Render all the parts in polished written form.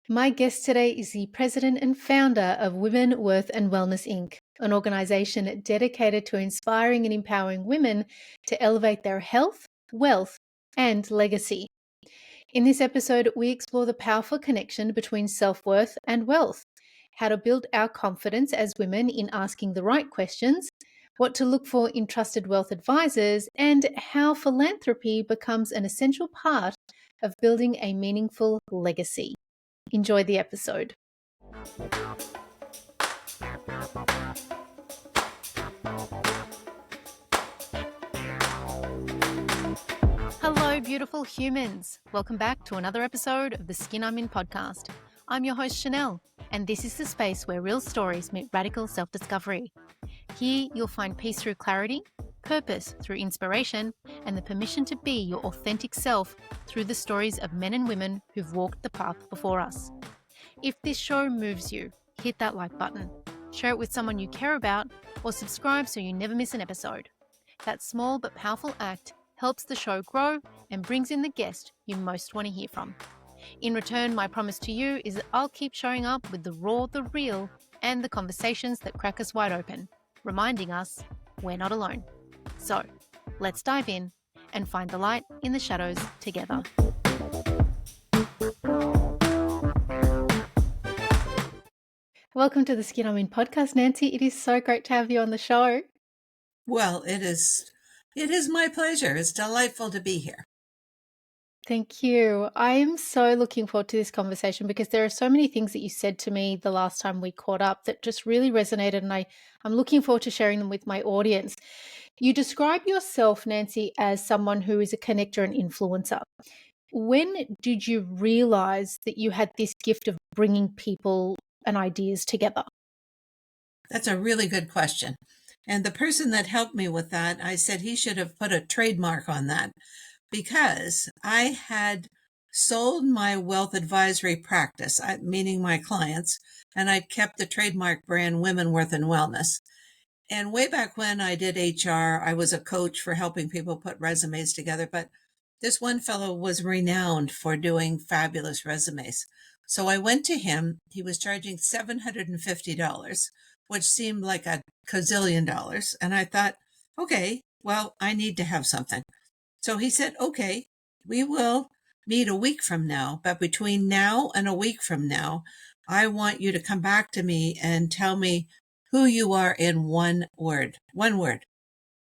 My guest today is the president and founder of Women, Worth and Wellness Inc., an organization dedicated to inspiring and empowering women to elevate their health, wealth, and legacy. In this episode, we explore the powerful connection between self-worth and wealth, how to build our confidence as women in asking the right questions, what to look for in trusted wealth advisors, and how philanthropy becomes an essential part of building a meaningful legacy. Enjoy the episode. Hello, beautiful humans. Welcome back to another episode of the Skin I'm In podcast. I'm your host, Chanel, and this is the space where real stories meet radical self-discovery. Here, you'll find peace through clarity, purpose through inspiration, and the permission to be your authentic self through the stories of men and women who've walked the path before us. If this show moves you, hit that like button, share it with someone you care about, or subscribe so you never miss an episode. That small but powerful act helps the show grow and brings in the guest you most want to hear from. In return, my promise to you is that I'll keep showing up with the raw, the real, and the conversations that crack us wide open, reminding us we're not alone. So, let's dive in and find the light in the shadows together. Welcome to the Skin I'm In podcast, Nancy. It is so great to have you on the show. Well, it is my pleasure. It's delightful to be here. Thank you. I am so looking forward to this conversation because there are so many things that you said to me the last time we caught up that just really resonated, and I'm looking forward to sharing them with my audience. You describe yourself, Nancy, as someone who is a connector and influencer. When did you realize that you had this gift of bringing people and ideas together? That's a really good question. And the person that helped me with that, I said he should have put a trademark on that because I had sold my wealth advisory practice, meaning my clients, and I'd kept the trademark brand Women, Worth and Wellness. And way back when I did HR, I was a coach for helping people put resumes together, but this one fellow was renowned for doing fabulous resumes. So I went to him. He was charging $750, which seemed like a gazillion dollars. And I thought, okay, well, I need to have something. So he said, okay, we will meet a week from now, but between now and a week from now, I want you to come back to me and tell me who you are in one word. One word.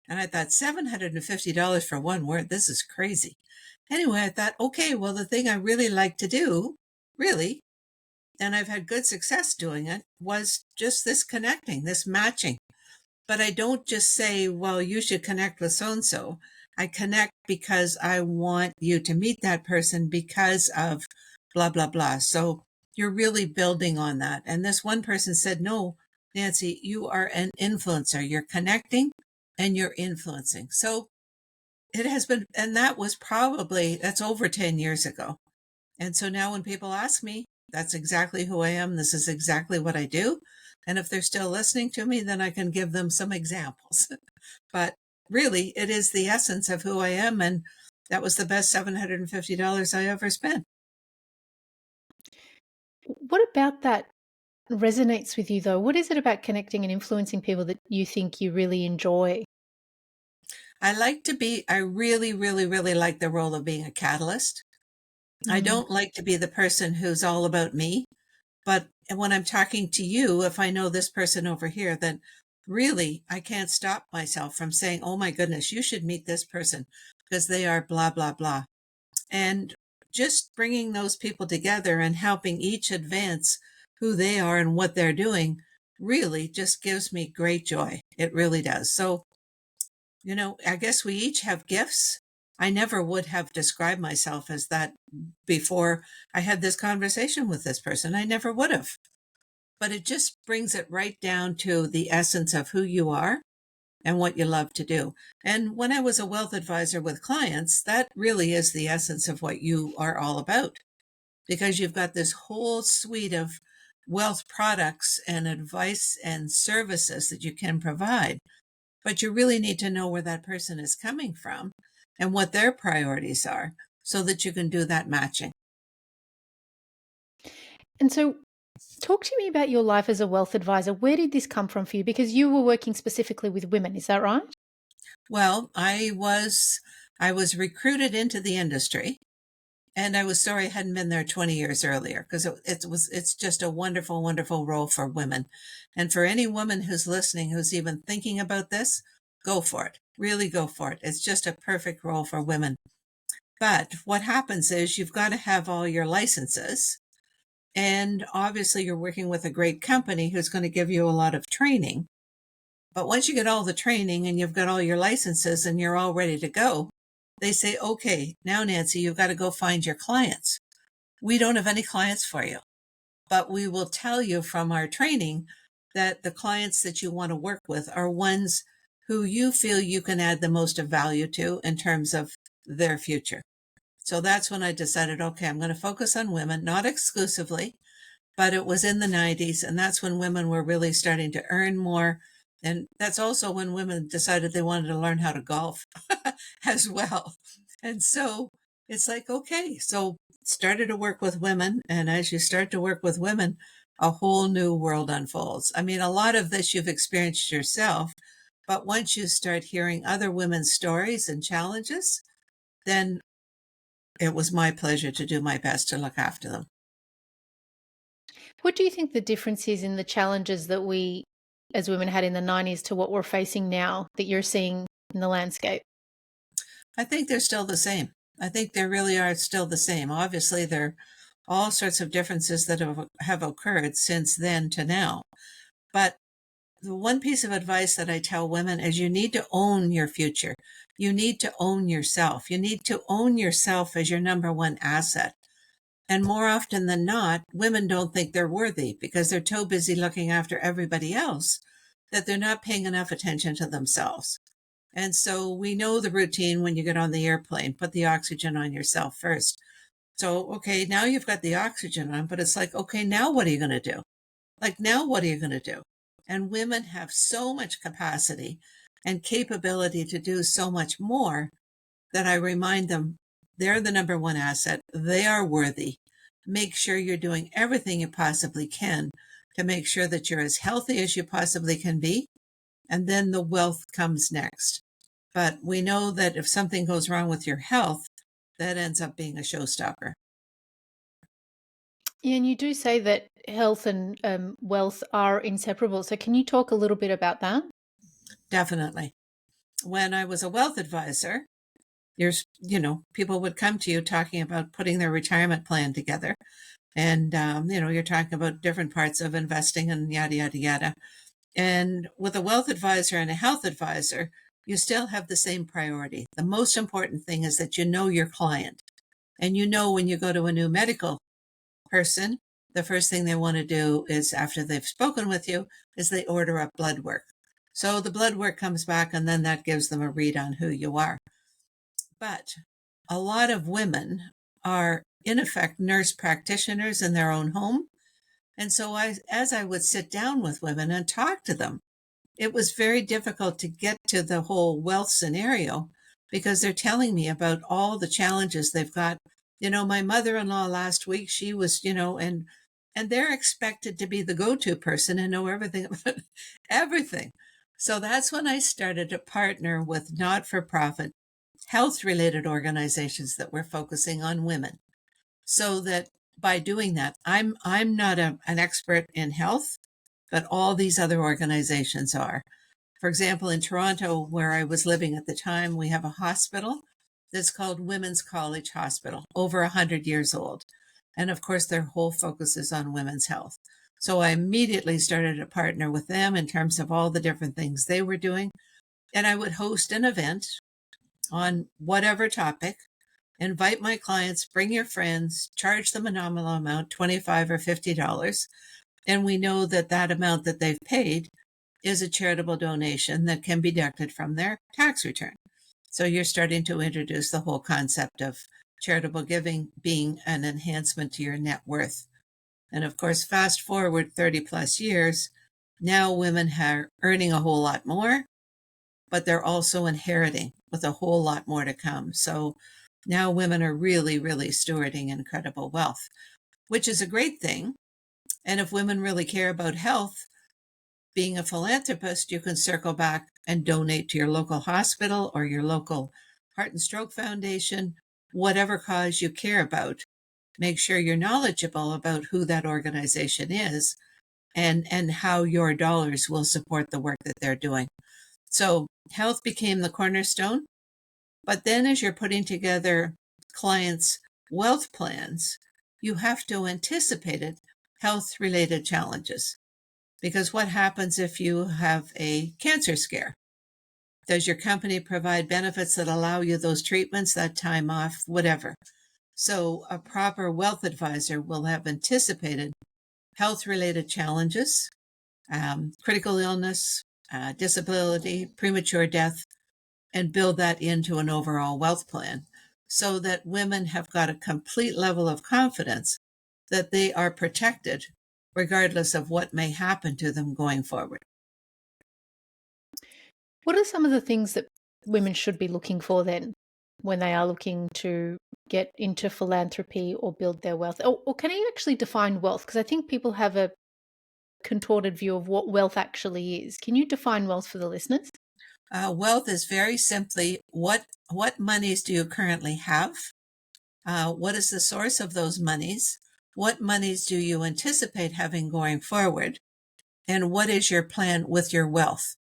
And I thought, $750 for one word, this is crazy. Anyway, I thought, okay, well, the thing I really like to do, really, and I've had good success doing it, was just this connecting, this matching. But I don't just say, well, you should connect with so-and-so. I connect because I want you to meet that person because of blah, blah, blah. So you're really building on that. And this one person said, no, Nancy, you are an influencer. You're connecting and you're influencing. So it has been, and that's over 10 years ago. And so now when people ask me, that's exactly who I am. This is exactly what I do. And if they're still listening to me, then I can give them some examples. But really, it is the essence of who I am. And that was the best $750 I ever spent. What about that resonates with you, though? What is it about connecting and influencing people that you think you really enjoy? I really, really, really like the role of being a catalyst. I don't like to be the person who's all about me. But when I'm talking to you, if I know this person over here, then really I can't stop myself from saying, oh my goodness, you should meet this person because they are blah, blah, blah. And just bringing those people together and helping each advance who they are and what they're doing really just gives me great joy. It really does. So, I guess we each have gifts. I never would have described myself as that before I had this conversation with this person. I never would have. But it just brings it right down to the essence of who you are and what you love to do. And when I was a wealth advisor with clients, that really is the essence of what you are all about, because you've got this whole suite of wealth products and advice and services that you can provide. But you really need to know where that person is coming from and what their priorities are so that you can do that matching. And so, talk to me about your life as a wealth advisor. Where did this come from for you? Because you were working specifically with women, is that right? Well, I was recruited into the industry, and I was sorry I hadn't been there 20 years earlier, because it's just a wonderful, wonderful role for women. And for any woman who's listening, who's even thinking about this, go for it. Really go for it. It's just a perfect role for women. But what happens is you've got to have all your licenses. And obviously, you're working with a great company who's going to give you a lot of training. But once you get all the training and you've got all your licenses and you're all ready to go, they say, okay, now, Nancy, you've got to go find your clients. We don't have any clients for you, but we will tell you from our training that the clients that you want to work with are ones who you feel you can add the most of value to in terms of their future. So that's when I decided, okay, I'm going to focus on women, not exclusively, but it was in the 90s. And that's when women were really starting to earn more. And that's also when women decided they wanted to learn how to golf as well. And so it's like, okay, so started to work with women. And as you start to work with women, a whole new world unfolds. I mean, a lot of this you've experienced yourself, but once you start hearing other women's stories and challenges, then it was my pleasure to do my best to look after them. What do you think the difference is in the challenges that we as women had in the 90s to what we're facing now that you're seeing in the landscape? I think they're still the same. I think they really are still the same. Obviously, there are all sorts of differences that have occurred since then to now. But the one piece of advice that I tell women is you need to own your future. You need to own yourself. You need to own yourself as your number one asset. And more often than not, women don't think they're worthy because they're too busy looking after everybody else that they're not paying enough attention to themselves. And so we know the routine when you get on the airplane, put the oxygen on yourself first. So, okay, now you've got the oxygen on, but it's like, okay, now what are you going to do? Like, now what are you going to do? And women have so much capacity and capability to do so much more that I remind them they're the number one asset. They are worthy. Make sure you're doing everything you possibly can to make sure that you're as healthy as you possibly can be. And then the wealth comes next. But we know that if something goes wrong with your health, that ends up being a showstopper. Yeah, and you do say that health and wealth are inseparable. So, can you talk a little bit about that? Definitely. When I was a wealth advisor, people would come to you talking about putting their retirement plan together. And, you're talking about different parts of investing and yada, yada, yada. And with a wealth advisor and a health advisor, you still have the same priority. The most important thing is that you know your client. And you know when you go to a new medical person, the first thing they want to do is, after they've spoken with you, is they order up blood work. So the blood work comes back, and then that gives them a read on who you are. But a lot of women are, in effect, nurse practitioners in their own home. And so as I would sit down with women and talk to them, it was very difficult to get to the whole wealth scenario because they're telling me about all the challenges they've got. My mother-in-law last week, she was, and they're expected to be the go-to person and know everything about everything. So that's when I started to partner with not-for-profit health-related organizations that were focusing on women. So that by doing that, I'm not an expert in health, but all these other organizations are. For example, in Toronto, where I was living at the time, we have a hospital that's called Women's College Hospital, over 100 years old. And of course, their whole focus is on women's health. So I immediately started to partner with them in terms of all the different things they were doing. And I would host an event on whatever topic, invite my clients, bring your friends, charge them a nominal amount, $25 or $50. And we know that that amount that they've paid is a charitable donation that can be deducted from their tax return. So you're starting to introduce the whole concept of charitable giving being an enhancement to your net worth. And of course, fast forward 30 plus years, now women are earning a whole lot more, but they're also inheriting with a whole lot more to come. So now women are really, really stewarding incredible wealth, which is a great thing And if women really care about health, being a philanthropist, you can circle back and donate to your local hospital or your local Heart and Stroke Foundation, whatever cause you care about. Make sure you're knowledgeable about who that organization is and how your dollars will support the work that they're doing. So health became the cornerstone. But then as you're putting together clients' wealth plans, you have to anticipate health-related challenges. Because what happens if you have a cancer scare? Does your company provide benefits that allow you those treatments, that time off, whatever? So a proper wealth advisor will have anticipated health-related challenges, critical illness, disability, premature death, and build that into an overall wealth plan so that women have got a complete level of confidence that they are protected regardless of what may happen to them going forward. What are some of the things that women should be looking for then when they are looking to get into philanthropy or build their wealth? Or can you actually define wealth? Because I think people have a contorted view of what wealth actually is. Can you define wealth for the listeners? Wealth is very simply what monies do you currently have? What is the source of those monies? What monies do you anticipate having going forward? And what is your plan with your wealth?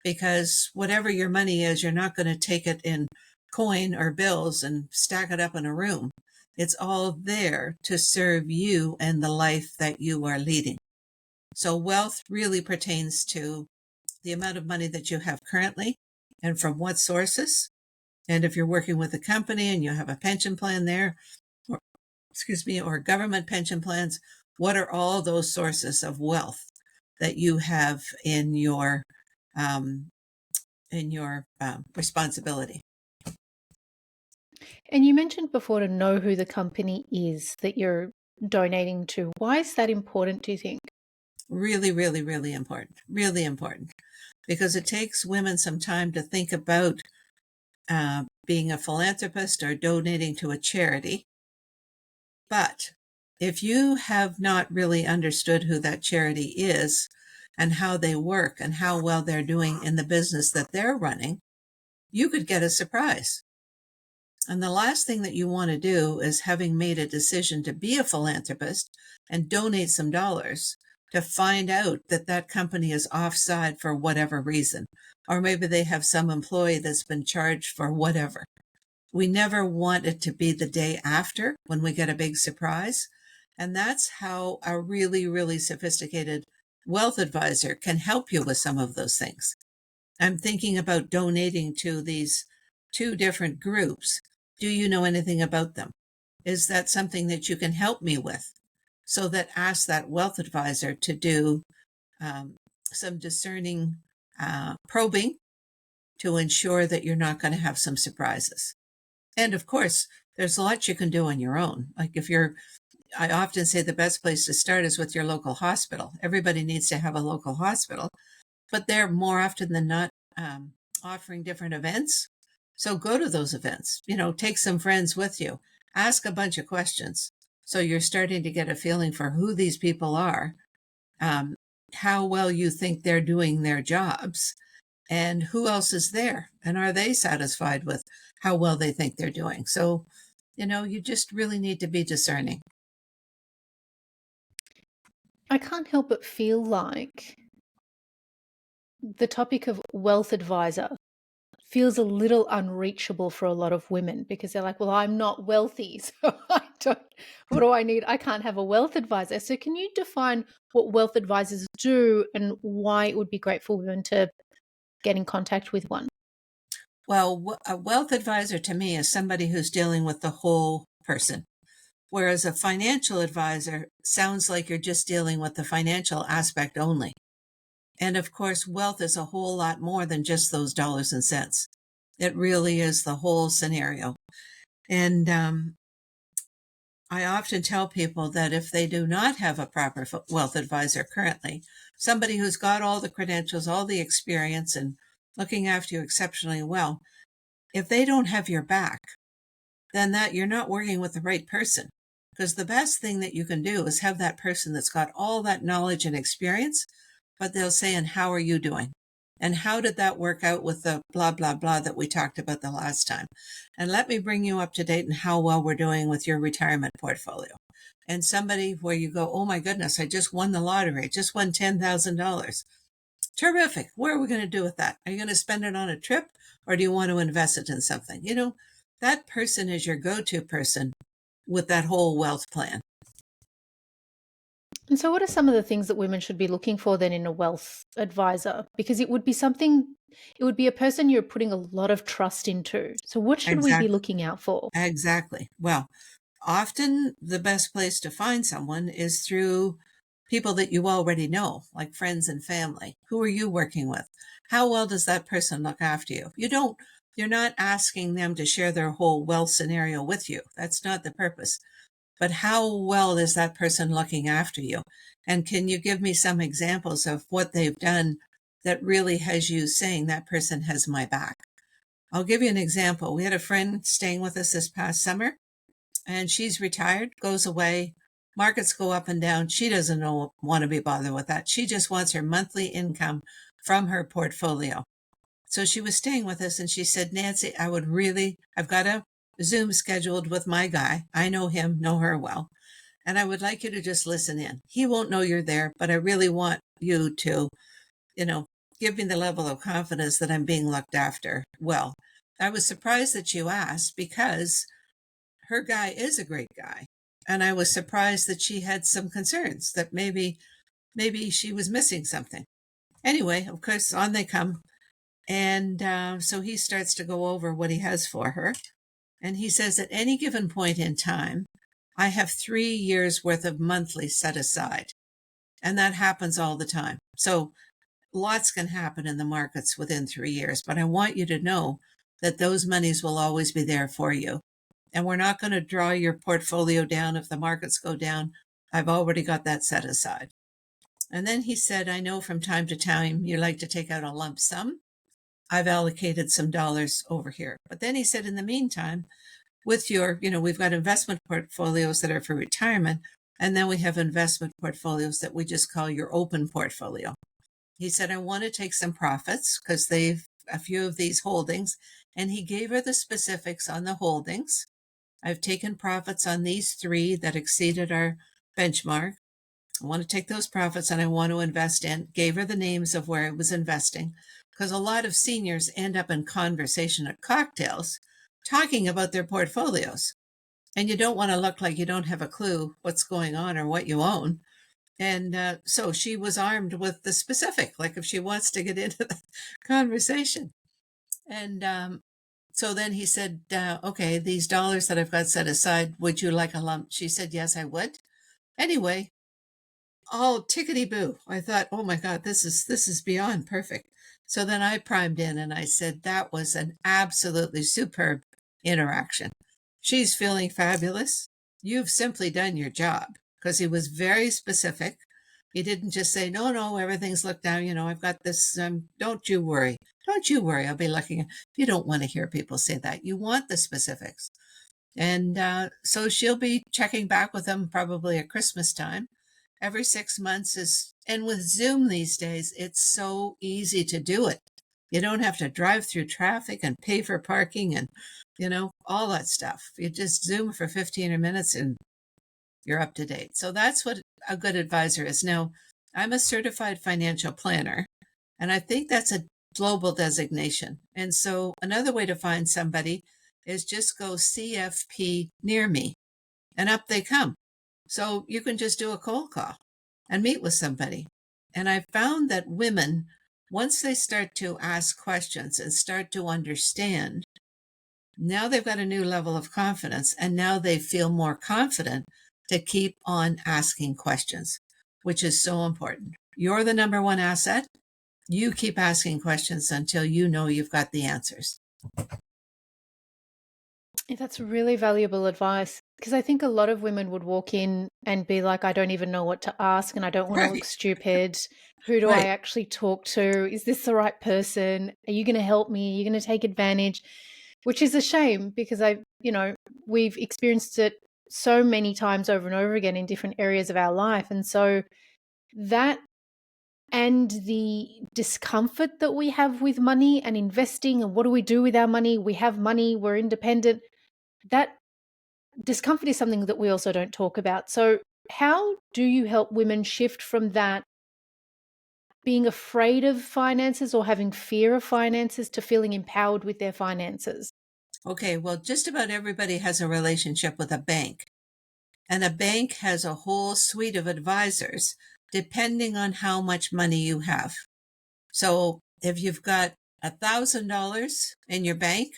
Because whatever your money is, you're not going to take it in coin or bills and stack it up in a room. It's all there to serve you and the life that you are leading. So wealth really pertains to the amount of money that you have currently and from what sources. And if you're working with a company and you have a pension plan there, or government pension plans, what are all those sources of wealth that you have in your responsibility? And you mentioned before to know who the company is that you're donating to. Why is that important, do you think? Really, really, really important. Really important. Because it takes women some time to think about being a philanthropist or donating to a charity. But if you have not really understood who that charity is and how they work and how well they're doing in the business that they're running, you could get a surprise. And the last thing that you want to do is, having made a decision to be a philanthropist and donate some dollars, to find out that that company is offside for whatever reason, or maybe they have some employee that's been charged for whatever. We never want it to be the day after when we get a big surprise. And that's how a really, really sophisticated wealth advisor can help you with some of those things. I'm thinking about donating to these two different groups. Do you know anything about them? Is that something that you can help me with? So that ask that wealth advisor to do some discerning probing to ensure that you're not going to have some surprises. And of course, there's lots you can do on your own. Like I often say the best place to start is with your local hospital. Everybody needs to have a local hospital, but they're more often than not offering different events. So go to those events, take some friends with you, ask a bunch of questions. So you're starting to get a feeling for who these people are, how well you think they're doing their jobs, and who else is there, and are they satisfied with how well they think they're doing. So, you just really need to be discerning. I can't help but feel like the topic of wealth advisor feels a little unreachable for a lot of women because they're like, well, I'm not wealthy, so what do I need? I can't have a wealth advisor. So can you define what wealth advisors do and why it would be great for women to get in contact with one? Well, a wealth advisor to me is somebody who's dealing with the whole person, whereas a financial advisor sounds like you're just dealing with the financial aspect only. And of course, wealth is a whole lot more than just those dollars and cents. It really is the whole scenario. And I often tell people that if they do not have a proper wealth advisor currently, somebody who's got all the credentials, all the experience, and looking after you exceptionally well, if they don't have your back, then that you're not working with the right person. Because the best thing that you can do is have that person that's got all that knowledge and experience, but they'll say, and how are you doing? And how did that work out with the blah, blah, blah that we talked about the last time? And let me bring you up to date on how well we're doing with your retirement portfolio. And somebody where you go, oh my goodness, I just won the lottery, just won $10,000. Terrific. What are we going to do with that? Are you going to spend it on a trip, or do you want to invest it in something? That person is your go-to person with that whole wealth plan. And so what are some of the things that women should be looking for then in a wealth advisor? Because it would be a person you're putting a lot of trust into. So what should we be looking out for? Exactly. Well, often the best place to find someone is through people that you already know, like friends and family. Who are you working with? How well does that person look after you? You're not asking them to share their whole wealth scenario with you. That's not the purpose. But how well is that person looking after you? And can you give me some examples of what they've done that really has you saying that person has my back? I'll give you an example. We had a friend staying with us this past summer, and she's retired, goes away. Markets go up and down. She doesn't want to be bothered with that. She just wants her monthly income from her portfolio. So she was staying with us, and she said, Nancy, I've got a Zoom scheduled with my guy. I know him, know her well. And I would like you to just listen in. He won't know you're there, but I really want you to, give me the level of confidence that I'm being looked after well. I was surprised that you asked, because her guy is a great guy. And I was surprised that she had some concerns that maybe she was missing something. Anyway, of course, on they come. And so he starts to go over what he has for her. And he says, at any given point in time, I have 3 years worth of monthly set aside. And that happens all the time. So lots can happen in the markets within 3 years. But I want you to know that those monies will always be there for you. And we're not going to draw your portfolio down if the markets go down. I've already got that set aside. And then he said, I know from time to time you like to take out a lump sum. I've allocated some dollars over here. But then he said, in the meantime, with your, we've got investment portfolios that are for retirement, and then we have investment portfolios that we just call your open portfolio. He said, I want to take some profits because they've a few of these holdings, and he gave her the specifics on the holdings. I've taken profits on these 3 that exceeded our benchmark. I want to take those profits and I want to invest in, gave her the names of where I was investing, because a lot of seniors end up in conversation at cocktails talking about their portfolios. And you don't want to look like you don't have a clue what's going on or what you own. And so she was armed with the specific, like if she wants to get into the conversation. And so then he said, okay, these dollars that I've got set aside, would you like a lump? She said, yes, I would. Anyway, all tickety-boo. I thought, oh my God, this is beyond perfect. So then I primed in and I said, that was an absolutely superb interaction. She's feeling fabulous. You've simply done your job, because he was very specific. He didn't just say, no, everything's looked down. I've got this. Don't you worry. Don't you worry. I'll be looking. You don't want to hear people say that. You want the specifics. And so she'll be checking back with him probably at Christmas time. Every 6 months and with Zoom these days, it's so easy to do it. You don't have to drive through traffic and pay for parking and, all that stuff. You just Zoom for 15 minutes and you're up to date. So that's what a good advisor is. Now, I'm a certified financial planner, and I think that's a global designation. And so another way to find somebody is just go CFP near me, and up they come. So you can just do a cold call and meet with somebody. And I found that women, once they start to ask questions and start to understand, now they've got a new level of confidence, and now they feel more confident to keep on asking questions, which is so important. You're the number one asset. You keep asking questions until you know you've got the answers. That's really valuable advice, because I think a lot of women would walk in and be like, I don't even know what to ask and I don't want to look stupid. Who do I actually talk to? Is this the right person? Are you going to help me? Are you going to take advantage? Which is a shame, because we've experienced it so many times over and over again in different areas of our life. And so that and the discomfort that we have with money and investing and what do we do with our money? We have money, we're independent. That discomfort is something that we also don't talk about. So, how do you help women shift from that being afraid of finances or having fear of finances to feeling empowered with their finances? Okay, well, just about everybody has a relationship with a bank, and a bank has a whole suite of advisors depending on how much money you have. So if you've got $1,000 in your bank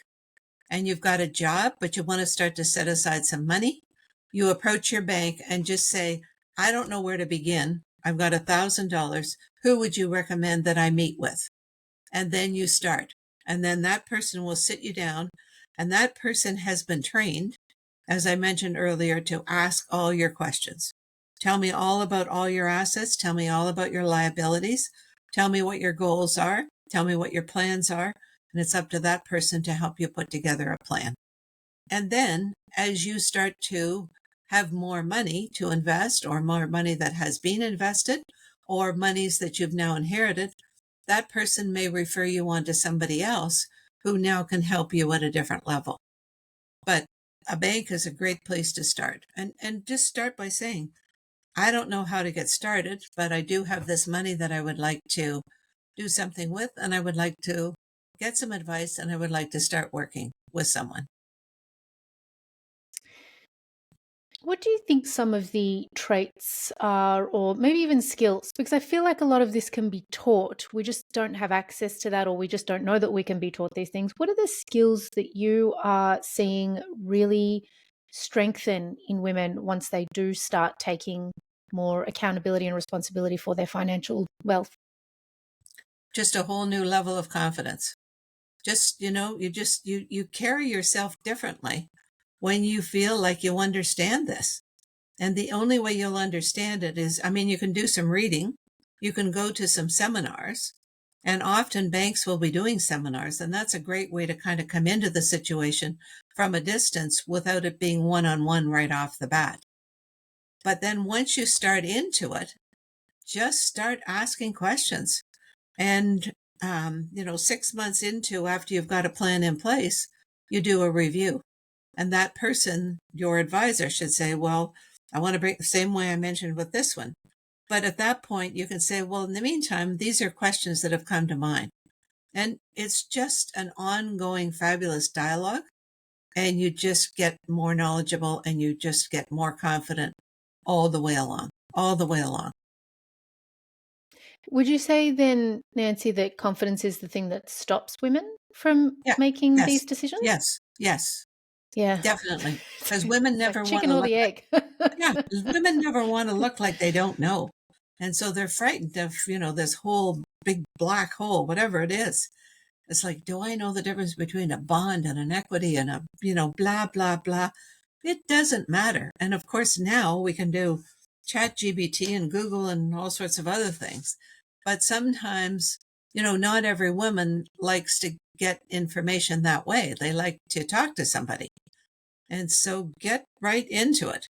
and you've got a job, but you want to start to set aside some money, you approach your bank and just say, I don't know where to begin. I've got $1,000. Who would you recommend that I meet with? And then you start. And then that person will sit you down, and that person has been trained, as I mentioned earlier, to ask all your questions. Tell me all about all your assets. Tell me all about your liabilities. Tell me what your goals are. Tell me what your plans are. And it's up to that person to help you put together a plan. And then as you start to have more money to invest, or more money that has been invested, or monies that you've now inherited, that person may refer you on to somebody else who now can help you at a different level. But a bank is a great place to start. And just start by saying, I don't know how to get started, but I do have this money that I would like to do something with, and I would like to get some advice, and I would like to start working with someone. What do you think some of the traits are, or maybe even skills? Because I feel like a lot of this can be taught. We just don't have access to that, or we just don't know that we can be taught these things. What are the skills that you are seeing really strengthen in women once they do start taking more accountability and responsibility for their financial wealth? Just a whole new level of confidence. Just, you carry yourself differently when you feel like you understand this. And the only way you'll understand it is, I mean, you can do some reading, you can go to some seminars, and often banks will be doing seminars. And that's a great way to kind of come into the situation from a distance without it being one-on-one right off the bat. But then once you start into it, just start asking questions. And, 6 months into, after you've got a plan in place, you do a review. And that person, your advisor, should say, well, I want to break the same way I mentioned with this one. But at that point, you can say, well, in the meantime, these are questions that have come to mind. And it's just an ongoing fabulous dialogue. And you just get more knowledgeable, and you just get more confident all the way along, all the way along. Would you say then, Nancy, that confidence is the thing that stops women from Yeah. making Yes. these decisions? Yes. Yes. Yeah. Definitely. Because women It's like never want chicken to or look the like, egg. yeah, women never want to look like they don't know. And so they're frightened of, this whole big black hole, whatever it is. It's like, do I know the difference between a bond and an equity and a, blah, blah, blah. It doesn't matter. And of course, now we can do ChatGPT and Google and all sorts of other things. But sometimes, not every woman likes to get information that way. They like to talk to somebody. And so get right into it.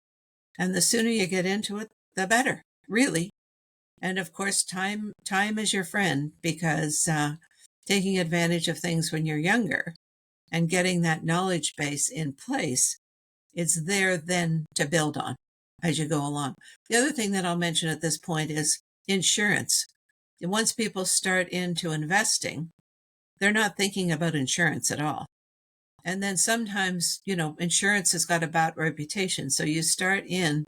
And the sooner you get into it, the better, really. And of course, time is your friend, because taking advantage of things when you're younger and getting that knowledge base in place, it's there then to build on as you go along. The other thing that I'll mention at this point is insurance. Once people start into investing, they're not thinking about insurance at all. And then sometimes, insurance has got a bad reputation. So you start in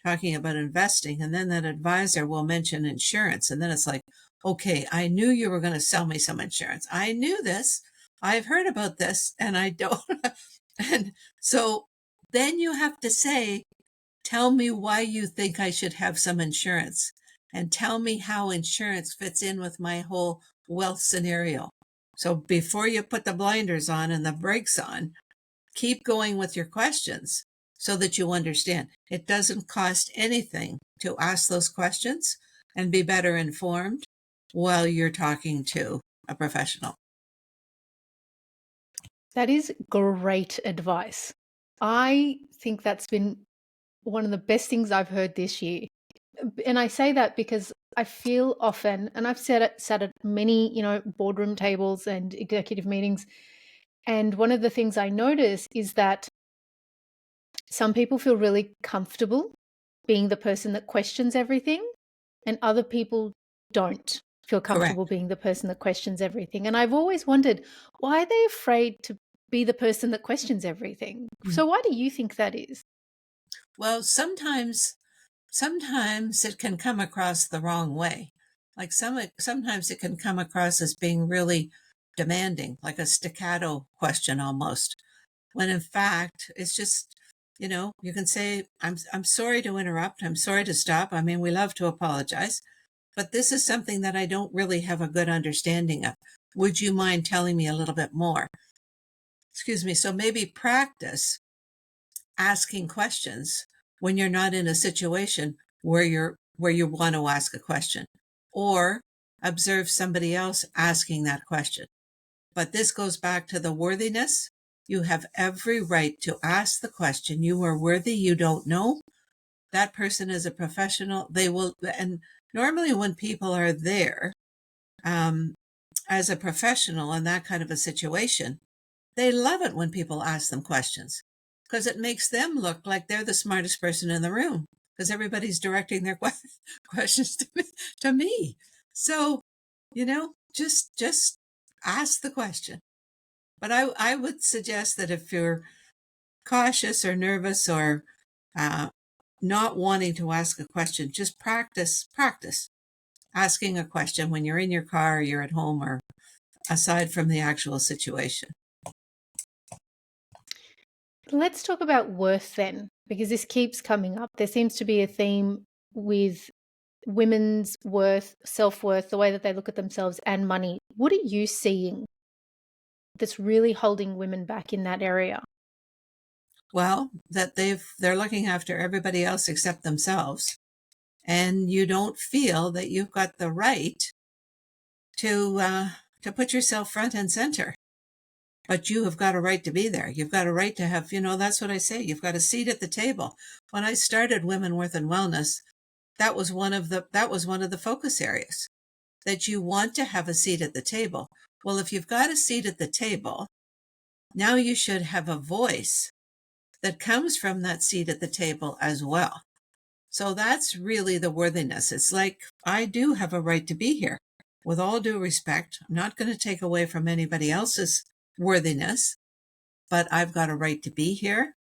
talking about investing, and then that advisor will mention insurance. And then it's like, okay, I knew you were going to sell me some insurance. I knew this. I've heard about this, and I don't. And so then you have to say, tell me why you think I should have some insurance, and tell me how insurance fits in with my whole wealth scenario. So before you put the blinders on and the brakes on, keep going with your questions so that you understand. It doesn't cost anything to ask those questions and be better informed while you're talking to a professional. That is great advice. I think that's been one of the best things I've heard this year. And I say that because I feel often, and I've sat at many, boardroom tables and executive meetings. And one of the things I notice is that some people feel really comfortable being the person that questions everything, and other people don't feel Correct. comfortable being the person that questions everything. And I've always wondered, why are they afraid to be the person that questions everything? Mm. So why do you think that is? Well, sometimes it can come across the wrong way. Like sometimes it can come across as being really demanding, like a staccato question almost. When in fact it's just, you can say, I'm sorry to interrupt, I'm sorry to stop. I mean, we love to apologize, but this is something that I don't really have a good understanding of. Would you mind telling me a little bit more? Excuse me. So maybe practice asking questions when you're not in a situation where you want to ask a question, or observe somebody else asking that question. But this goes back to the worthiness. You have every right to ask the question. You are worthy. You don't know. That person is a professional. They will, and normally when people are there um, as a professional in that kind of a situation, they love it when people ask them questions because it makes them look like they're the smartest person in the room because everybody's directing their questions to me. So, just ask the question. But I would suggest that if you're cautious or nervous or uh, not wanting to ask a question, just practice asking a question when you're in your car or you're at home or aside from the actual situation. Let's talk about worth then, because this keeps coming up. There seems to be a theme with women's worth, self-worth, the way that they look at themselves, and money. What are you seeing that's really holding women back in that area? Well, that they're looking after everybody else except themselves, and you don't feel that you've got the right to put yourself front and center. But you have got a right to be there. You've got a right to have, that's what I say. You've got a seat at the table. When I started Women Worth and Wellness, that was one of the focus areas, that you want to have a seat at the table. Well, if you've got a seat at the table, now you should have a voice that comes from that seat at the table as well. So that's really the worthiness. It's like, I do have a right to be here. With all due respect, I'm not going to take away from anybody else's worthiness, but I've got a right to be here.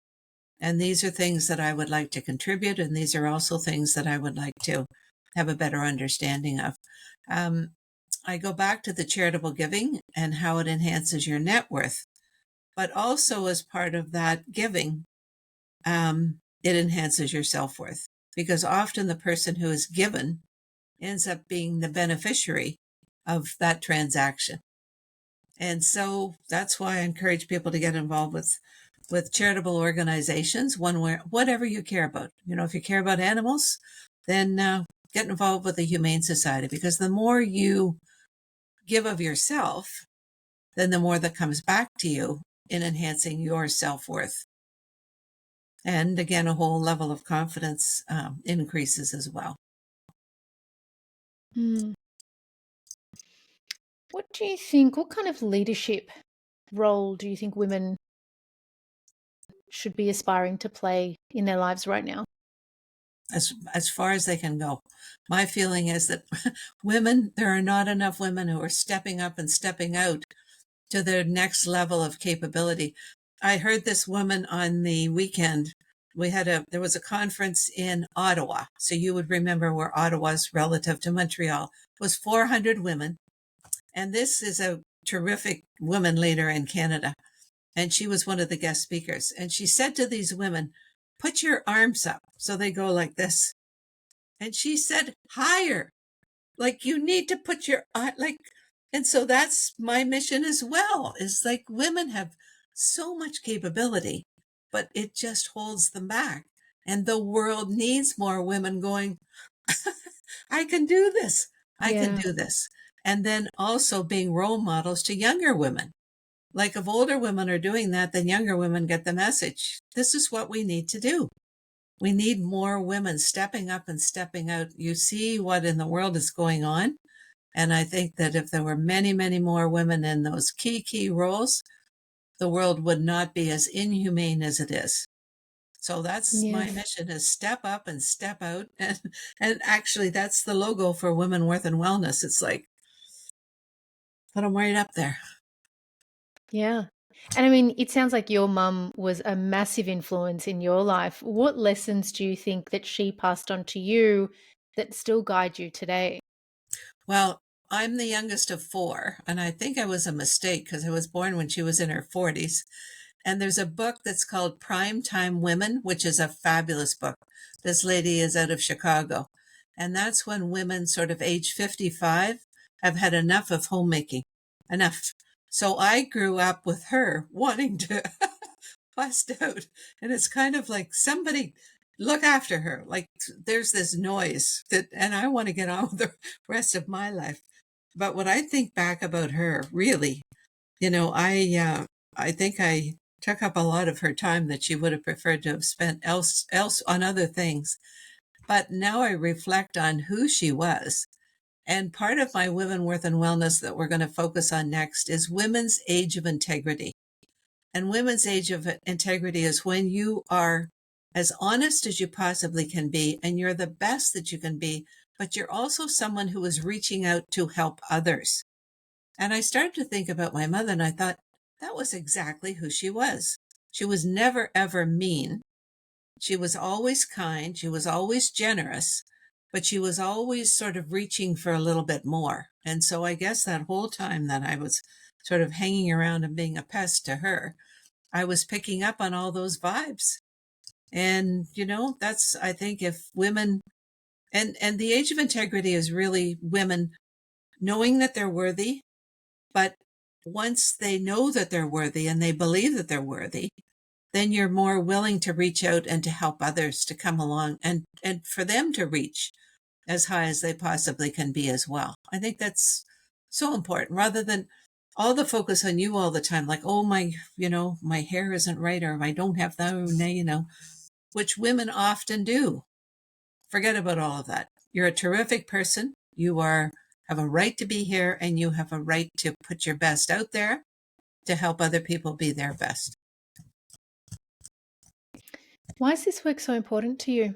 And these are things that I would like to contribute. And these are also things that I would like to have a better understanding of. I go back to the charitable giving and how it enhances your net worth, but also as part of that giving, it enhances your self-worth, because often the person who is given ends up being the beneficiary of that transaction. And so that's why I encourage people to get involved with charitable organizations, whatever you care about. If you care about animals, then get involved with the Humane Society, because the more you give of yourself, then the more that comes back to you in enhancing your self-worth. And again, a whole level of confidence increases as well. Mm. What do you think? What kind of leadership role do you think women should be aspiring to play in their lives right now? As far as they can go. My feeling is that there are not enough women who are stepping up and stepping out to their next level of capability. I heard this woman on the weekend. There was a conference in Ottawa. So you would remember where Ottawa's relative to Montreal was 400 women. And this is a terrific woman leader in Canada. And she was one of the guest speakers. And she said to these women, put your arms up. So they go like this. And she said, higher. Like, you need to put your, and so that's my mission as well, is like, women have so much capability, but it just holds them back. And the world needs more women going, I can do this. I can do this. And then also being role models to younger women. Like, if older women are doing that, then younger women get the message. This is what we need to do. we need more women stepping up and stepping out. You see what in the world is going on. And I think that if there were many, many more women in those key roles, the world would not be as inhumane as it is. So that's my Yes. mission, is step up and step out. And actually that's the logo for Women Worth and Wellness. It's like, put them right up there. Yeah. And I mean, it sounds like your mum was a massive influence in your life. What lessons do you think that she passed on to you that still guide you today? Well, I'm the youngest of four, and I think I was a mistake because I was born when she was in her 40s. And there's a book that's called Prime Time Women, which is a fabulous book. This lady is out of Chicago. And that's when women sort of age 55 have had enough of homemaking. Enough. So I grew up with her wanting to bust out. And it's kind of like, somebody look after her. Like there's this noise that, and I want to get on with the rest of my life. But when I think back about her, really, I think I took up a lot of her time that she would have preferred to have spent else on other things. But now I reflect on who she was. And part of my Women Worth and Wellness that we're going to focus on next is Women's Age of Integrity. And Women's Age of Integrity is when you are as honest as you possibly can be, and you're the best that you can be, but you're also someone who is reaching out to help others. And I started to think about my mother, and I thought, that was exactly who she was. She was never, ever mean. She was always kind. She was always generous, but she was always sort of reaching for a little bit more. And so I guess that whole time that I was sort of hanging around and being a pest to her, I was picking up on all those vibes. And, that's, I think, if women, and the age of integrity is really women knowing that they're worthy, but once they know that they're worthy and they believe that they're worthy, then you're more willing to reach out and to help others to come along and for them to reach as high as they possibly can be as well. I think that's so important, rather than all the focus on you all the time, like, oh, my hair isn't right, or I don't have that, which women often do. Forget about all of that. You're a terrific person. You have a right to be here, and you have a right to put your best out there to help other people be their best. Why is this work so important to you?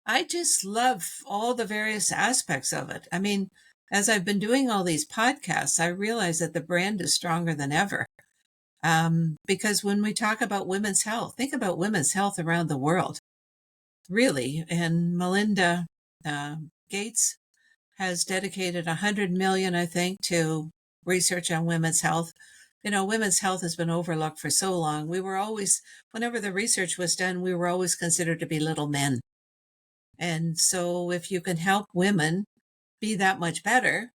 I just love all the various aspects of it. I mean, as I've been doing all these podcasts, I realize that the brand is stronger than ever. Because when we talk about women's health, think about women's health around the world, really. And Melinda Gates has dedicated 100 million, I think, to research on women's health. Women's health has been overlooked for so long. We were always, whenever the research was done, we were always considered to be little men. And so if you can help women be that much better,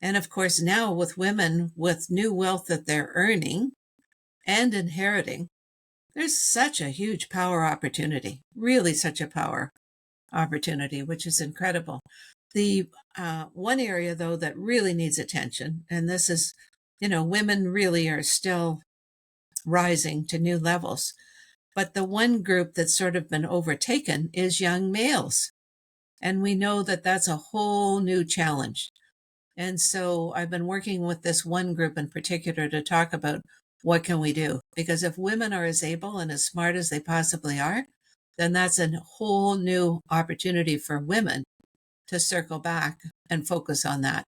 and of course now with women with new wealth that they're earning and inheriting, there's such a huge power opportunity, really such a power opportunity, which is incredible. The one area, though, that really needs attention, and this is, women really are still rising to new levels. But the one group that's sort of been overtaken is young males. And we know that that's a whole new challenge. And so I've been working with this one group in particular to talk about what can we do? Because if women are as able and as smart as they possibly are, then that's a whole new opportunity for women to circle back and focus on that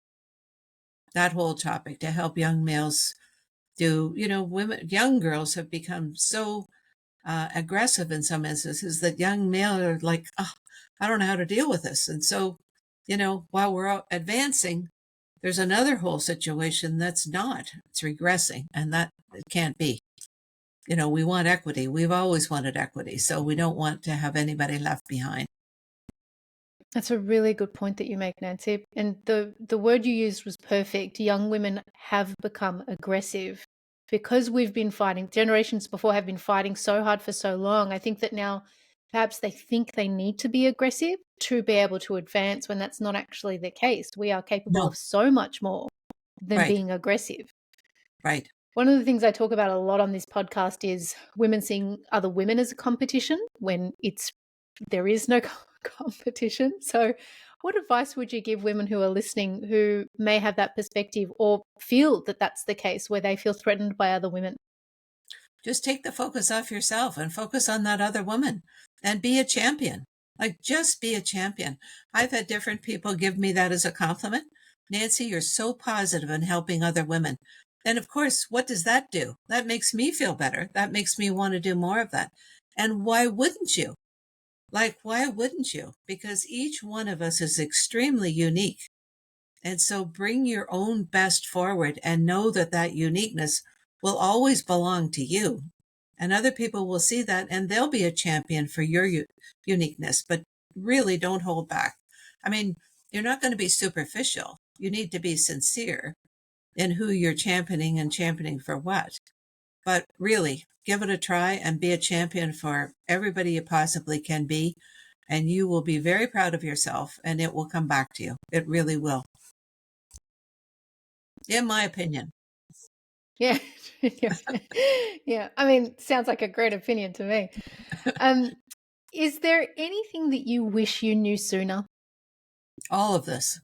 whole topic, to help young males do, young girls have become so aggressive in some instances that young males are like, oh, I don't know how to deal with this. And so, while we're advancing, there's another whole situation that's not, it's regressing, and that it can't be. We want equity. We've always wanted equity. So we don't want to have anybody left behind. That's a really good point that you make, Nancy. And the word you used was perfect. Young women have become aggressive because we've been fighting. Generations before have been fighting so hard for so long. I think that now perhaps they think they need to be aggressive to be able to advance, when that's not actually the case. We are capable No, of so much more than right, being aggressive. right. One of the things I talk about a lot on this podcast is women seeing other women as a competition, when it's there is no competition. So, what advice would you give women who are listening who may have that perspective or feel that that's the case where they feel threatened by other women? Just take the focus off yourself and focus on that other woman and be a champion. Like, just be a champion. I've had different people give me that as a compliment. Nancy, you're so positive in helping other women. And of course, what does that do? That makes me feel better. That makes me want to do more of that. And why wouldn't you? Like, why wouldn't you? Because each one of us is extremely unique. And so bring your own best forward and know that that uniqueness will always belong to you. And other people will see that and they'll be a champion for your uniqueness. But really don't hold back. I mean, you're not going to be superficial. You need to be sincere in who you're championing and championing for what. But really, give it a try and be a champion for everybody you possibly can be. And you will be very proud of yourself and it will come back to you. It really will. In my opinion. Yeah. Yeah. I mean, sounds like a great opinion to me. Is there anything that you wish you knew sooner? All of this.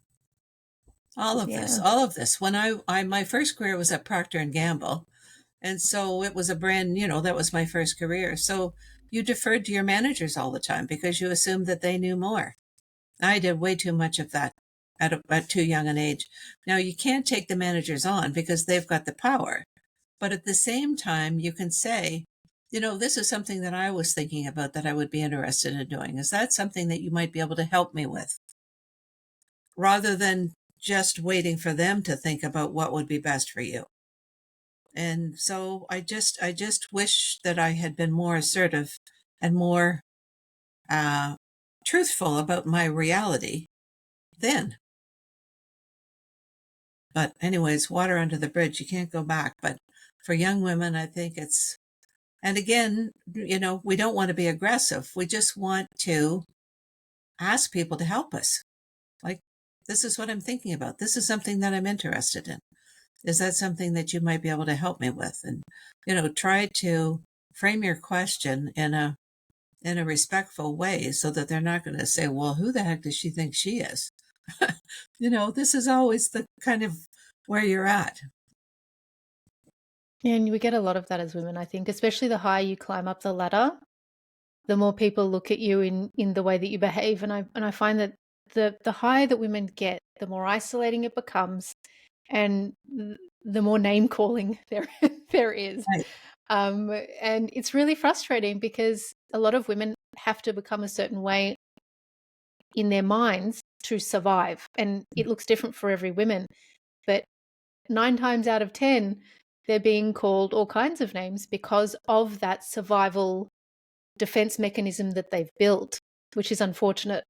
All of this. All of this. When I my first career was at Procter and Gamble. And so it was a brand, that was my first career. So you deferred to your managers all the time because you assumed that they knew more. I did way too much of that at too young an age. Now, you can't take the managers on because they've got the power. But at the same time, you can say, this is something that I was thinking about that I would be interested in doing. Is that something that you might be able to help me with? Rather than just waiting for them to think about what would be best for you. And so I just wish that I had been more assertive and more truthful about my reality then. But anyways, water under the bridge, you can't go back. But for young women, I think it's, and again, we don't want to be aggressive. We just want to ask people to help us. Like, this is what I'm thinking about. This is something that I'm interested in. Is that something that you might be able to help me with? And, try to frame your question in a respectful way so that they're not going to say, well, who the heck does she think she is? This is always the kind of where you're at. And we get a lot of that as women, I think, especially the higher you climb up the ladder, the more people look at you in the way that you behave. And I find that the higher that women get, the more isolating it becomes, and the more name calling there is. Right. And it's really frustrating because a lot of women have to become a certain way in their minds to survive. And it looks different for every woman. But 9 times out of 10, they're being called all kinds of names because of that survival defense mechanism that they've built, which is unfortunate.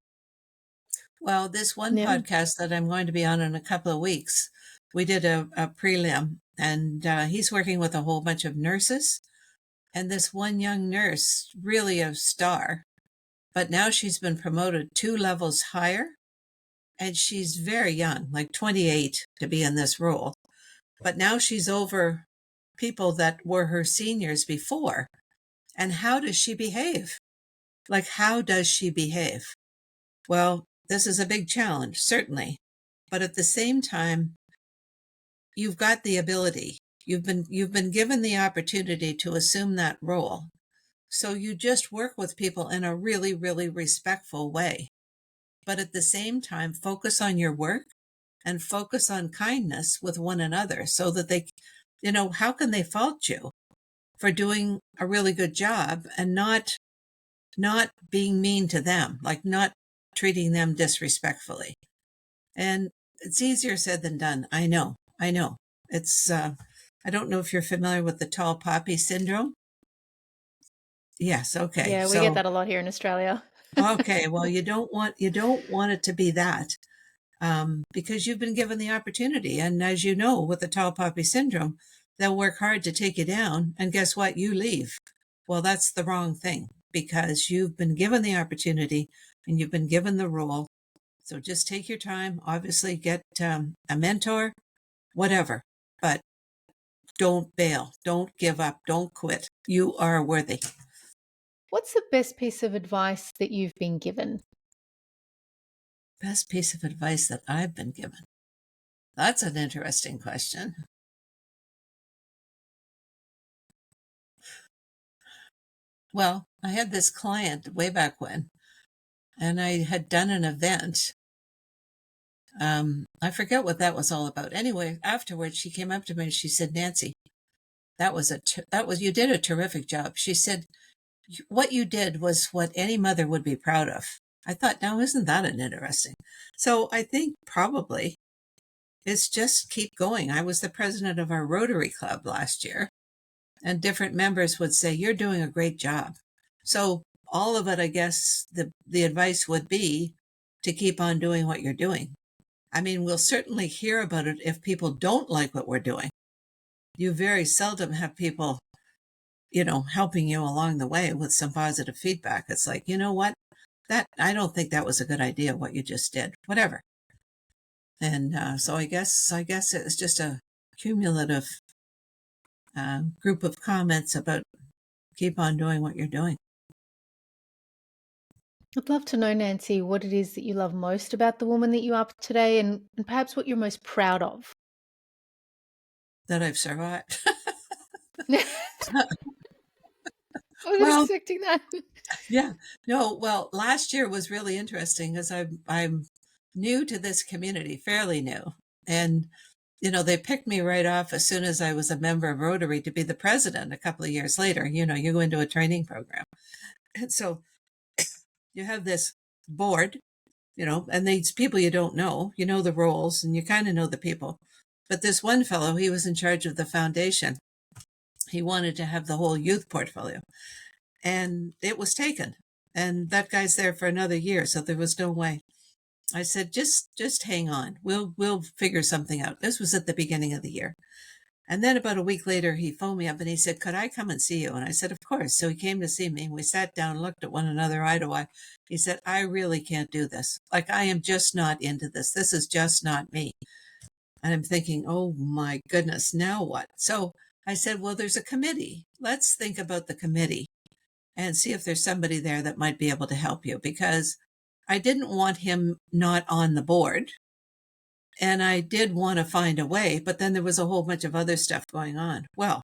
Well, this one podcast that I'm going to be on in a couple of weeks, we did a prelim, and he's working with a whole bunch of nurses. And this one young nurse, really a star, but now she's been promoted 2 levels higher. And she's very young, like 28 to be in this role. But now she's over people that were her seniors before. And how does she behave? Like, how does she behave? Well, this is a big challenge, certainly. But at the same time, you've got the ability. You've been given the opportunity to assume that role. So you just work with people in a really, really respectful way. But at the same time, focus on your work and focus on kindness with one another so that they, how can they fault you for doing a really good job and not being mean to them, like not treating them disrespectfully? And it's easier said than done. I know. It's, I don't know if you're familiar with the tall poppy syndrome. Yes. Okay. Yeah, we get that a lot here in Australia. Okay. Well, you don't want it to be that. Because you've been given the opportunity. And as you know, with the tall poppy syndrome, they'll work hard to take you down. And guess what? You leave. Well, that's the wrong thing because you've been given the opportunity and you've been given the role. So just take your time. Obviously, get a mentor, whatever. But don't bail. Don't give up. Don't quit. You are worthy. What's the best piece of advice that you've been given? Best piece of advice that I've been given. That's an interesting question. Well, I had this client way back when, and I had done an event. I forget what that was all about. Anyway, afterwards, she came up to me and she said, "Nancy, you did a terrific job." She said, "What you did was what any mother would be proud of." I thought, now isn't that an interesting? So I think probably it's just keep going. I was the president of our Rotary Club last year, and different members would say, "You're doing a great job." So all of it, I guess the advice would be to keep on doing what you're doing. I mean, we'll certainly hear about it if people don't like what we're doing. You very seldom have people, helping you along the way with some positive feedback. It's like, you know what? I don't think that was a good idea, what you just did, whatever. And so I guess it's just a cumulative group of comments about keep on doing what you're doing. I'd love to know, Nancy, what it is that you love most about the woman that you are today and perhaps what you're most proud of. That I've survived. I wasn't Well, expecting that. yeah. No, well, last year was really interesting because I'm new to this community, fairly new. And they picked me right off as soon as I was a member of Rotary to be the president a couple of years later. You go into a training program. And so you have this board, and these people you don't know, the roles and you kind of know the people. But this one fellow, he was in charge of the foundation. He wanted to have the whole youth portfolio, and it was taken. And that guy's there for another year, so there was no way. I said, just hang on. We'll figure something out. This was at the beginning of the year. And then about a week later, he phoned me up and he said, "Could I come and see you?" And I said, "Of course." So he came to see me. We sat down, looked at one another eye to eye. He said, "I really can't do this. Like, I am just not into this. This is just not me." And I'm thinking, oh my goodness, now what? So I said, "Well, there's a committee. Let's think about the committee and see if there's somebody there that might be able to help you," because I didn't want him not on the board. And I did want to find a way, but then there was a whole bunch of other stuff going on. Well,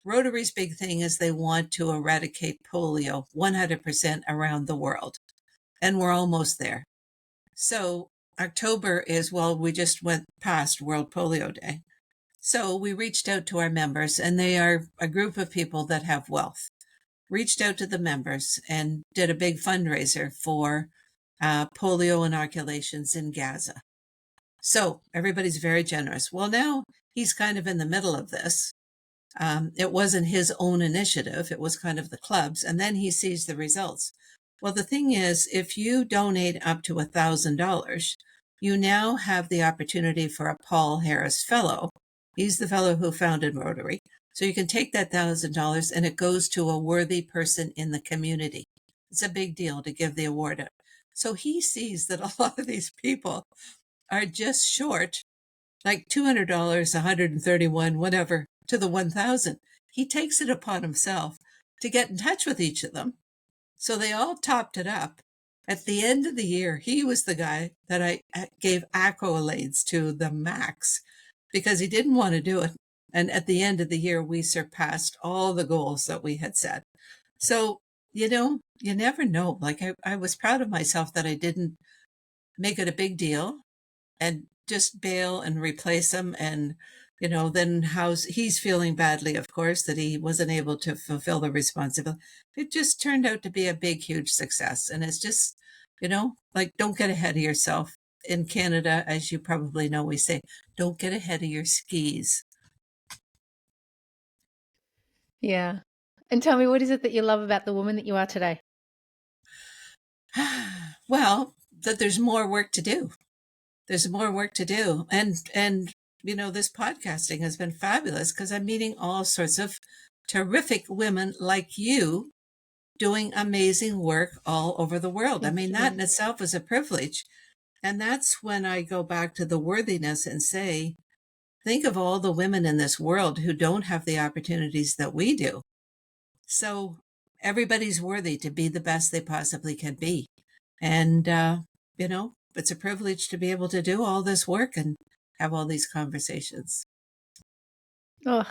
Rotary's big thing is they want to eradicate polio 100% around the world. And we're almost there. So October is, well, we just went past World Polio Day. So we reached out to our members, and they are a group of people that have wealth. Reached out to the members and did a big fundraiser for polio inoculations in Gaza. So everybody's very generous. Well, now he's kind of in the middle of this. It wasn't his own initiative. It was kind of the club's. And then he sees the results. Well, the thing is, if you donate up to $1,000, you now have the opportunity for a Paul Harris Fellow. He's the fellow who founded Rotary. So you can take that $1,000 and it goes to a worthy person in the community. It's a big deal to give the award. So he sees that a lot of these people are just short, like $200, $131, whatever, to the 1,000. He takes it upon himself to get in touch with each of them. So they all topped it up. At the end of the year, he was the guy that I gave accolades to the max because he didn't want to do it. And at the end of the year, we surpassed all the goals that we had set. So, you never know. Like I was proud of myself that I didn't make it a big deal and just bail and replace him. And, then he's feeling badly, of course, that he wasn't able to fulfill the responsibility. It just turned out to be a big, huge success. And it's just, like, don't get ahead of yourself. In Canada, as you probably know, we say, don't get ahead of your skis. Yeah. And tell me, what is it that you love about the woman that you are today? Well, that there's more work to do. There's more work to do. And this podcasting has been fabulous because I'm meeting all sorts of terrific women like you doing amazing work all over the world. Thank I mean, you. that in itself is a privilege. And that's when I go back to the worthiness and say, think of all the women in this world who don't have the opportunities that we do. So everybody's worthy to be the best they possibly can be. And, it's a privilege to be able to do all this work and have all these conversations. Oh,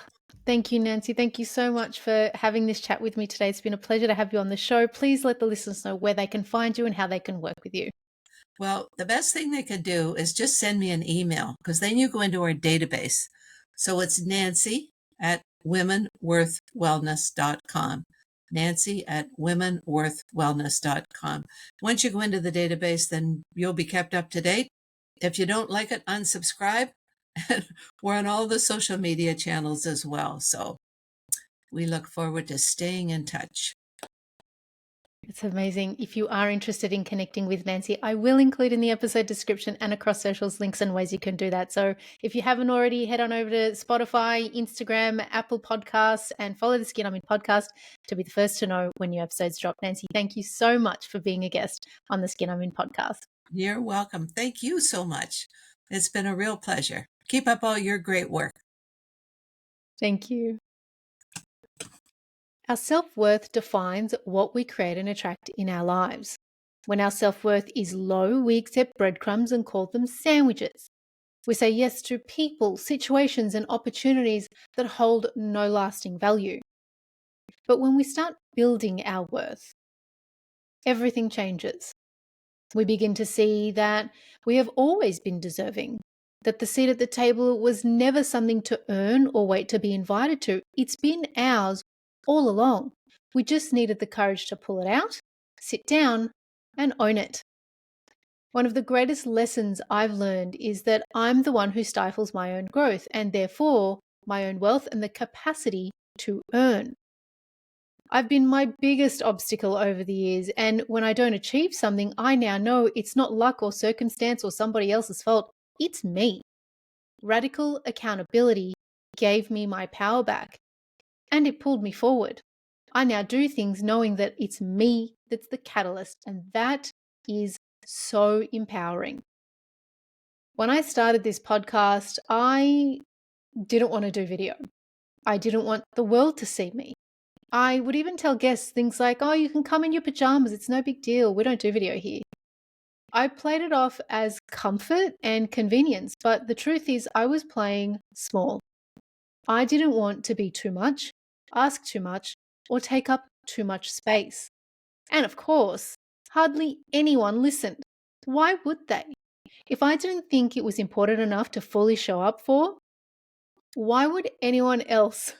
thank you, Nancy. Thank you so much for having this chat with me today. It's been a pleasure to have you on the show. Please let the listeners know where they can find you and how they can work with you. Well, the best thing they could do is just send me an email, because then you go into our database. So it's Nancy at womenworthwellness.com. Nancy at womenworthwellness.com. Once you go into the database, then you'll be kept up to date. If you don't like it, unsubscribe. We're on all the social media channels as well. So we look forward to staying in touch. It's amazing. If you are interested in connecting with Nancy, I will include in the episode description and across socials links and ways you can do that. So if you haven't already, head on over to Spotify, Instagram, Apple Podcasts, and follow the Skin I'm In podcast to be the first to know when new episodes drop. Nancy, thank you so much for being a guest on the Skin I'm In podcast. You're welcome. Thank you so much. It's been a real pleasure. Keep up all your great work. Thank you. Our self-worth defines what we create and attract in our lives. When our self-worth is low, we accept breadcrumbs and call them sandwiches. We say yes to people, situations, and opportunities that hold no lasting value. But when we start building our worth, everything changes. We begin to see that we have always been deserving, that the seat at the table was never something to earn or wait to be invited to. It's been ours all along. We just needed the courage to pull it out, sit down, and own it. One of the greatest lessons I've learned is that I'm the one who stifles my own growth and therefore my own wealth and the capacity to earn. I've been my biggest obstacle over the years, and when I don't achieve something, I now know it's not luck or circumstance or somebody else's fault. It's me. Radical accountability gave me my power back, and it pulled me forward. I now do things knowing that it's me that's the catalyst, and that is so empowering. When I started this podcast, I didn't want to do video. I didn't want the world to see me. I would even tell guests things like, oh, you can come in your pajamas. It's no big deal. We don't do video here. I played it off as comfort and convenience, but the truth is I was playing small. I didn't want to be too much, ask too much, or take up too much space. And of course, hardly anyone listened. Why would they? If I didn't think it was important enough to fully show up for, why would anyone else?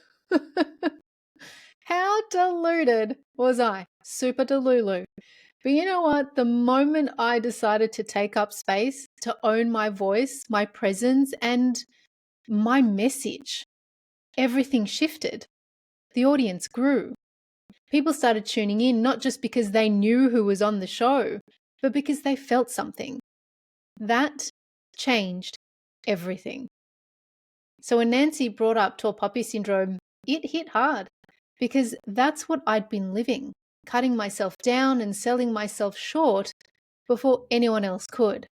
How deluded was I? Super delulu. But you know what? The moment I decided to take up space, to own my voice, my presence, and my message, everything shifted. The audience grew. People started tuning in, not just because they knew who was on the show, but because they felt something. That changed everything. So when Nancy brought up tall poppy syndrome, it hit hard because that's what I'd been living, cutting myself down and selling myself short before anyone else could.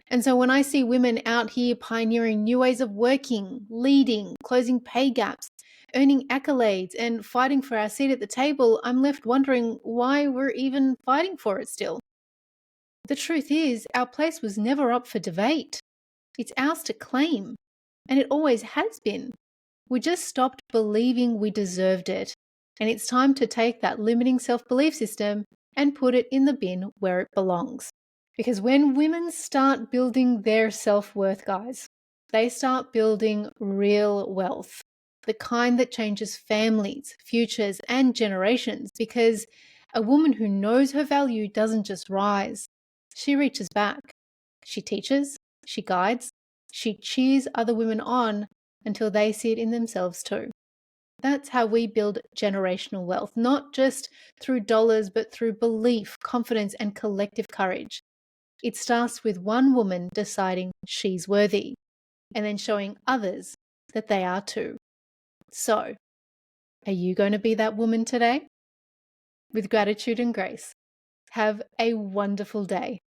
And so when I see women out here pioneering new ways of working, leading, closing pay gaps, earning accolades, and fighting for our seat at the table, I'm left wondering why we're even fighting for it still. The truth is, our place was never up for debate. It's ours to claim, and it always has been. We just stopped believing we deserved it, and it's time to take that limiting self-belief system and put it in the bin where it belongs. Because when women start building their self-worth, guys, they start building real wealth, the kind that changes families, futures, and generations. Because a woman who knows her value doesn't just rise, she reaches back. She teaches, she guides, she cheers other women on until they see it in themselves too. That's how we build generational wealth, not just through dollars, but through belief, confidence, and collective courage. It starts with one woman deciding she's worthy and then showing others that they are too. So, are you going to be that woman today? With gratitude and grace, have a wonderful day.